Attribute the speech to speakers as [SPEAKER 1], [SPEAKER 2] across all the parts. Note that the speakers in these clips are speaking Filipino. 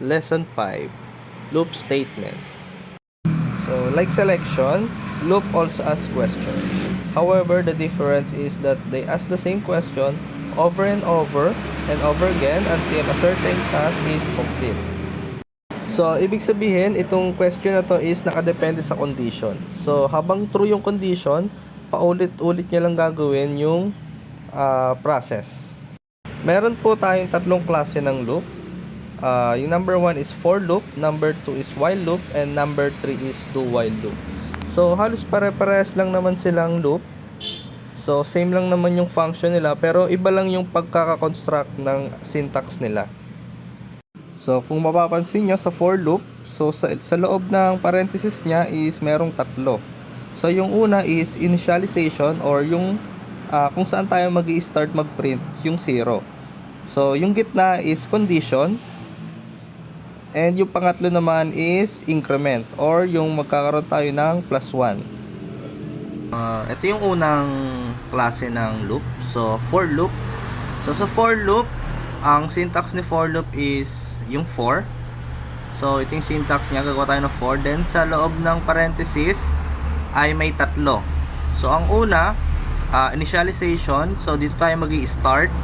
[SPEAKER 1] Lesson 5, Loop Statement. So, like selection, loop also asks questions. However, the difference is that they ask the same question over and over again until a certain task is complete. So, ibig sabihin, itong question na to is nakadepende sa condition. So, habang true yung condition, paulit-ulit niya lang gagawin yung process. Meron po tayong tatlong klase ng loop. Yung number 1 is for loop, number 2 is while loop, and number 3 is do while loop. So, halos pare-parehas lang naman silang loop. So, same lang naman yung function nila, pero iba lang yung pagkaka-construct ng syntax nila. So, kung mapapansin nyo sa for loop, so sa loob ng parenthesis niya is merong tatlo. So, yung una is initialization or yung kung saan tayo mag-i-start mag-print yung 0. So, yung gitna is condition. And yung pangatlo naman is increment or yung magkakaroon tayo ng +1. Ito yung unang klase ng loop. So, for loop. So, sa for loop, ang syntax ni for loop is yung for. So, ito yung syntax niya. Gagawa tayo ng for. Then, sa loob ng parenthesis ay may tatlo. So, ang una, initialization. So, dito tayo mag-i-start.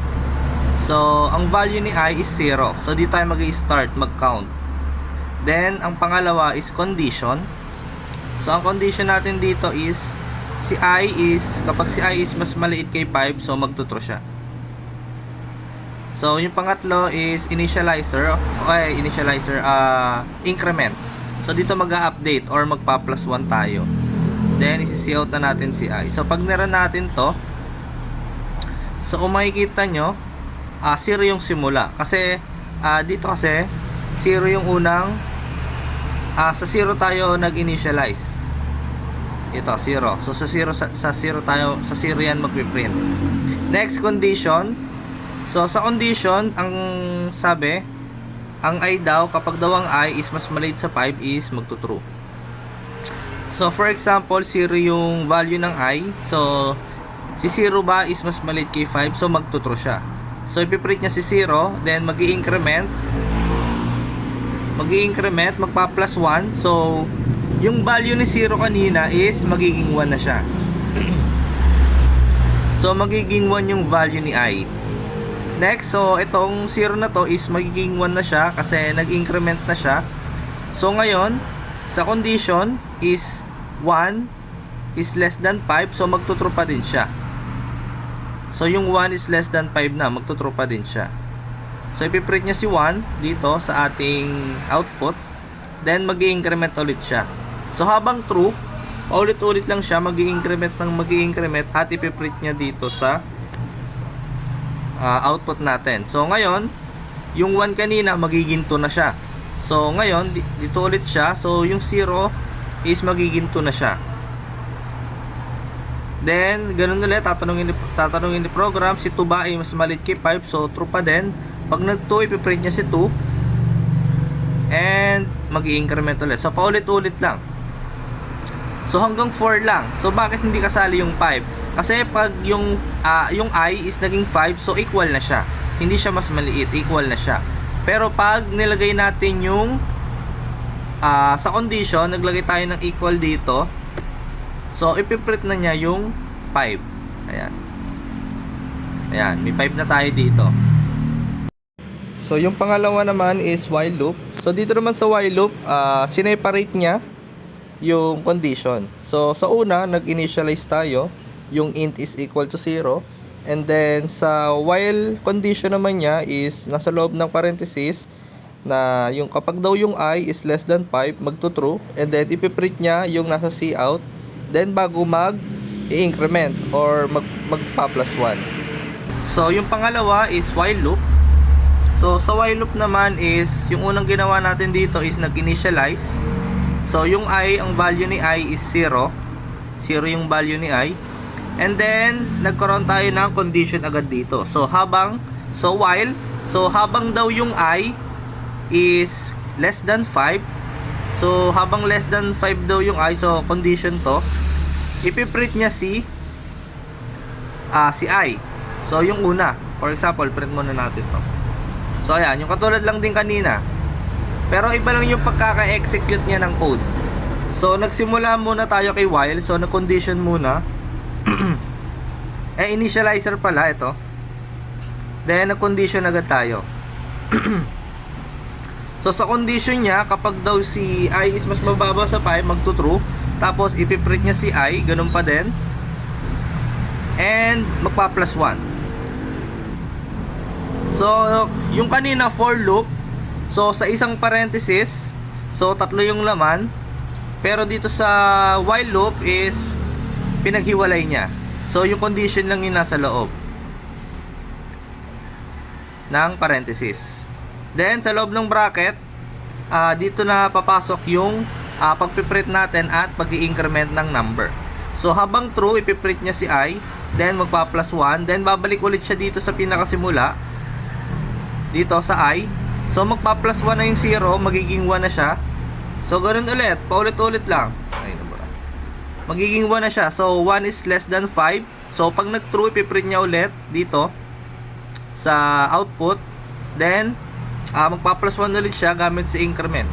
[SPEAKER 1] So, ang value ni I is 0. So, dito tayo mag-i-start, mag-count. Then, ang pangalawa is condition. So, ang condition natin dito is si I is, kapag si I is mas maliit kay 5, so magto-true siya. So, yung pangatlo is initializer. Okay, initializer, increment. So, dito mag-a-update or magpa-+1 tayo. Then, isi-see out na natin si I. So, pag nira natin to, so, kung makikita nyo, 0 yung simula. Kasi, dito kasi, 0 yung unang, sa 0 tayo nag-initialize. Ito, 0. So, sa 0 tayo, sa 0 yan magpiprint. Next, condition. So, sa condition, ang sabi, ang I daw, kapag daw ang I is mas maliit sa 5 is magto-true. So, for example, 0 yung value ng I. So, si 0 ba is mas maliit kay 5, so magto-true siya. So, ipiprint niya si 0, then mag-i-increment, magpa-+1. So, yung value ni 0 kanina is magiging 1 na siya. So, magiging 1 yung value ni I. Next, so, itong 0 na to is magiging 1 na siya kasi nag-increment na siya. So, ngayon, sa condition is 1 is less than 5, so magtutrue pa din siya. So, yung 1 is less than 5 na, magtutrue pa din siya. So, ipiprint niya si 1 dito sa ating output. Then, mag-i-increment ulit siya. So, habang true, paulit-ulit lang siya, mag-i-increment at ipiprint niya dito sa output natin. So, ngayon, yung 1 kanina, magiging 2 na siya. So, ngayon, dito ulit siya. So, yung 0 is magiging 2 na siya. Then, ganun ulit, tatanungin ni program, si 2 ba ay mas maliit kay 5? So, true pa din. Pag nag-2, ipiprint niya si 2. And, mag-i-increment ulit. So, paulit-ulit lang. So, hanggang 4 lang. So, bakit hindi kasali yung 5? Kasi, pag yung I is naging 5, so equal na siya. Hindi siya mas maliit, equal na siya. Pero, pag nilagay natin yung sa condition, naglagay tayo ng equal dito. So, ipiprint na niya yung 5. Ayan. Ayan, may 5 na tayo dito. So, yung pangalawa naman is while loop. So, dito naman sa while loop, sineparate niya yung condition. So, sa una, nag-initialize tayo. Yung int is equal to 0. And then, sa while condition naman niya is nasa loob ng parenthesis na yung kapag daw yung I is less than 5, magto-true. And then, ipiprint niya yung nasa cout. Then, bago mag-i-increment or magpa-+1. So, yung pangalawa is while loop. So, sa while loop naman is, yung unang ginawa natin dito is nag-initialize. So, yung I, ang value ni I is 0. 0 yung value ni I. And then, nagkaroon tayo ng condition agad dito. So, habang daw yung I is less than 5. So, habang less than 5 daw yung I, so, condition to, ipiprint niya si I. So, yung una, for example, print muna natin to. So, ayan, yung katulad lang din kanina. Pero iba lang yung pagkaka-execute niya ng code. So nagsimula muna tayo kay while. So nag-condition muna. Initializer pala ito. Then nag-condition agad tayo. So sa condition niya, kapag daw si I is mas mababa sa 5, magto-true. Tapos ipiprint niya si I, ganun pa din. And magpa-plus 1. So yung kanina for loop, so sa isang parenthesis, so tatlo yung laman. Pero dito sa while loop is pinaghiwalay niya. So yung condition lang yung nasa loob ng parenthesis. Then sa loob ng bracket, dito na papasok yung pagpiprint natin at pag-i-increment ng number. So habang true, ipiprint niya si I, then magpa-plus 1, then babalik ulit siya dito sa pinakasimula, dito sa I. So magpa-plus 1 na yung 0, magiging 1 na siya. So ganun ulit, paulit-ulit lang. Ay, nabura. Magiging 1 na siya. So 1 is less than 5. So pag nag-true, ipiprint niya ulit dito sa output. Then magpa-plus 1 ulit siya gamit si increment.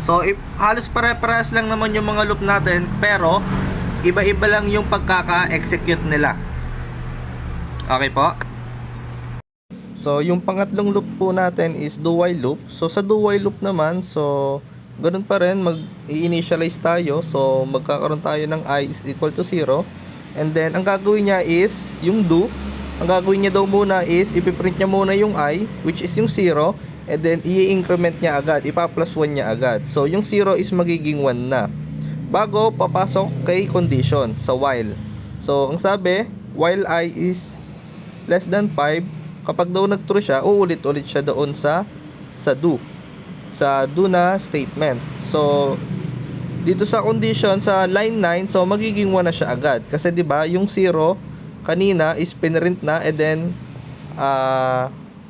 [SPEAKER 1] So halos pare-parehas lang naman yung mga loop natin, pero iba-iba lang yung pagkaka-execute nila. Okay po? So yung pangatlong loop po natin is do while loop. So sa do while loop naman, so ganun pa rin, mag-i-initialize tayo. So magkakaroon tayo ng I is equal to 0. And then ang gagawin niya is yung do. Ang gagawin niya daw muna is ipiprint niya muna yung I, which is yung 0, and then i-increment niya agad, ipa-plus 1 niya agad. So yung 0 is magiging 1 na bago papasok kay condition sa while. So ang sabi, while I is less than 5, kapag daw nag-true siya, uulit-ulit siya doon sa do na statement. So dito sa condition sa line 9, so magiging 1 na siya agad kasi 'di ba yung 0 kanina is pinrint na, and then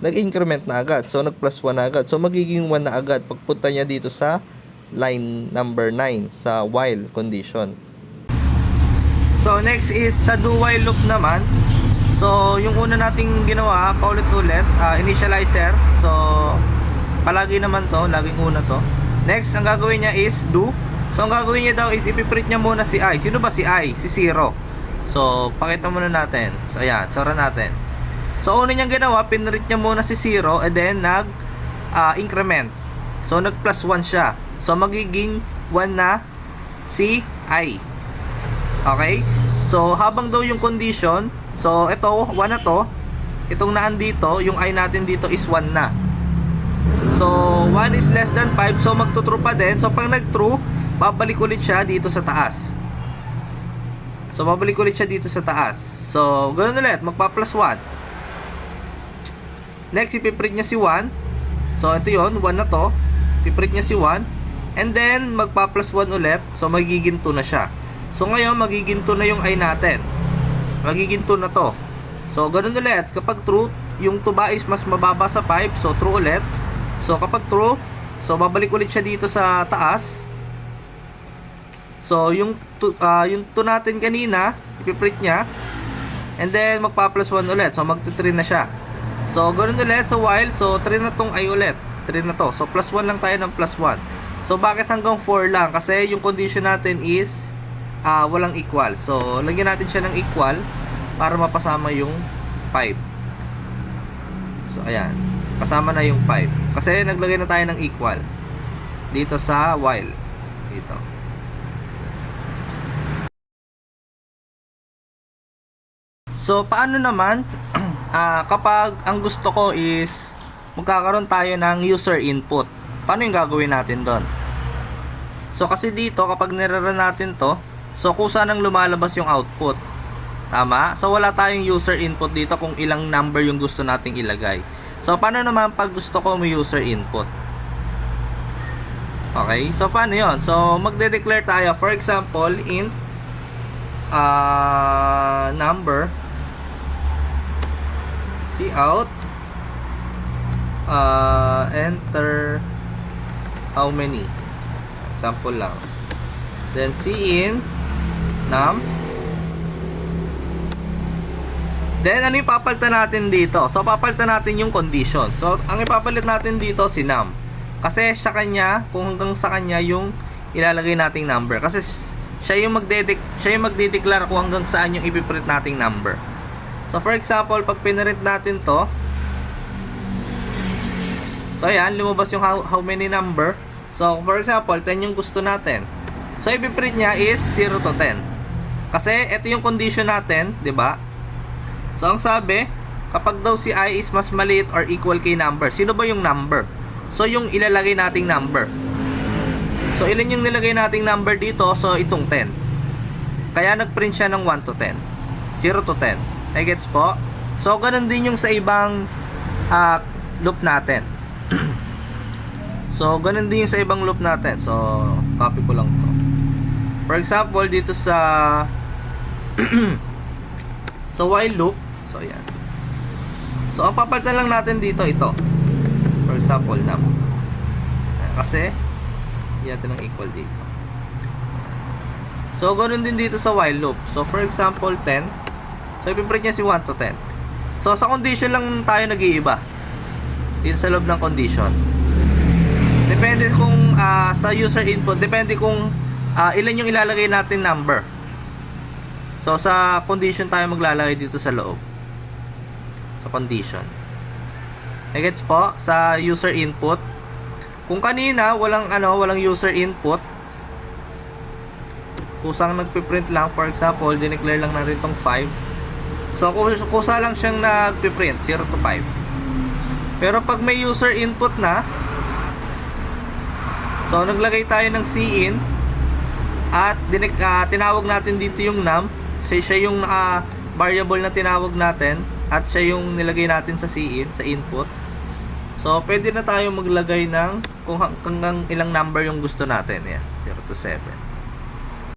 [SPEAKER 1] nag-increment na agad. So nag-plus 1 na agad. So magiging 1 na agad pagpunta niya dito sa line number 9 sa while condition. So next is sa do while loop naman. So yung una nating ginawa, paulit-ulit, initializer. So palagi naman to, laging una to. Next, ang gagawin niya is do. So ang gagawin niya daw is ipiprint niya muna si I. Sino ba si I? Si 0. So, pakita muna natin. So, ayan. Sora natin. So, una niyang ginawa, pinrint niya muna si 0 and then nag-increment. So, nag-plus 1 siya. So, magiging 1 na si I. Okay? So, habang daw yung condition, so, ito, 1 na to. Itong naan dito, yung I natin dito is 1 na. So, 1 is less than 5. So, magtutrue pa din. So, pag nag-true, babalik ulit siya dito sa taas. So, babalik ulit siya dito sa taas. So, ganoon ulit. Magpa-plus 1. Next, ipiprint niya si 1. So, ito yon 1 na to. Ipiprint niya si 1. And then, magpa-plus 1 ulit. So, magiging 2 na siya. So, ngayon, magiging 2 na yung I natin. Magiging 2 na to. So, ganoon ulit. Kapag true, yung 2 ba is mas mababa sa 5. So, true ulit. So, kapag true, so, babalik ulit siya dito sa taas. So, yung 2 natin kanina, ipiprint niya. And then, magpa-plus 1 ulit. So, magti-3 na siya. So, ganoon ulit sa while. So, 3 na tong I ulit. 3 na to. So, plus 1 lang tayo ng plus 1. So, bakit hanggang 4 lang? Kasi yung condition natin is walang equal. So, lagyan natin siya ng equal para mapasama yung 5. So, ayan. Kasama na yung 5. Kasi naglagay na tayo ng equal dito sa while. Dito. So, paano naman kapag ang gusto ko is magkakaroon tayo ng user input? Paano yung gagawin natin doon? So, kasi dito, kapag nire-run natin to, so, kusa nang lumalabas yung output. Tama? So, wala tayong user input dito kung ilang number yung gusto nating ilagay. So, paano naman pag gusto ko may user input? Okay? So, paano yon? So, magde-declare tayo. For example, int number cout enter how many, example lang, then cin num Then, ano yung papalitan natin dito? So, papalitan natin yung condition. So, ang ipapalit natin dito, si num. Kasi sa kanya, kung hanggang sa kanya yung ilalagay nating number. Kasi siya yung magdedeclare kung hanggang saan yung ipiprint nating number. So, for example, pag pinrint natin to, so, ayan, lumabas yung how many number. So, for example, 10 yung gusto natin. So, ipiprint niya is 0 to 10. Kasi, ito yung condition natin, di ba? So, ang sabi, kapag daw si I is mas maliit or equal kay number, sino ba yung number? So, yung ilalagay nating number. So, ilan yung nilagay nating number dito? So, itong 10. Kaya, nagprint siya ng 1 to 10. 0 to 10. I gets po? So, ganun din yung sa ibang loop natin. So, ganun din yung sa ibang loop natin. So, copy ko lang to. For example, dito sa sa while loop. So, ayan. So, ang papalitan lang natin dito, ito. For example, num. Kasi, hindi natin ng equal dito. So, ganun din dito sa while loop. So, for example, 10. So, ipiprint niya si 1 to 10. So, sa condition lang tayo nag-iiba. Dito sa loob ng condition. Depende kung sa user input, depende kung ilan yung ilalagay natin number. So, sa condition tayo maglalagay dito sa loob. Sa condition. Gets po? Sa user input. Kung kanina, walang user input. Kusang nagpiprint lang. For example, dineclare lang natin itong 5. So, kusa lang siyang nagpiprint. 0 to 5. Pero pag may user input na, so, naglagay tayo ng cin. At tinawag natin dito yung num. Kasi siya yung variable na tinawag natin. At siya yung nilagay natin sa cin, sa input. So, pwede na tayo maglagay ng kung hanggang ilang number yung gusto natin. Yeah, 0 to 7.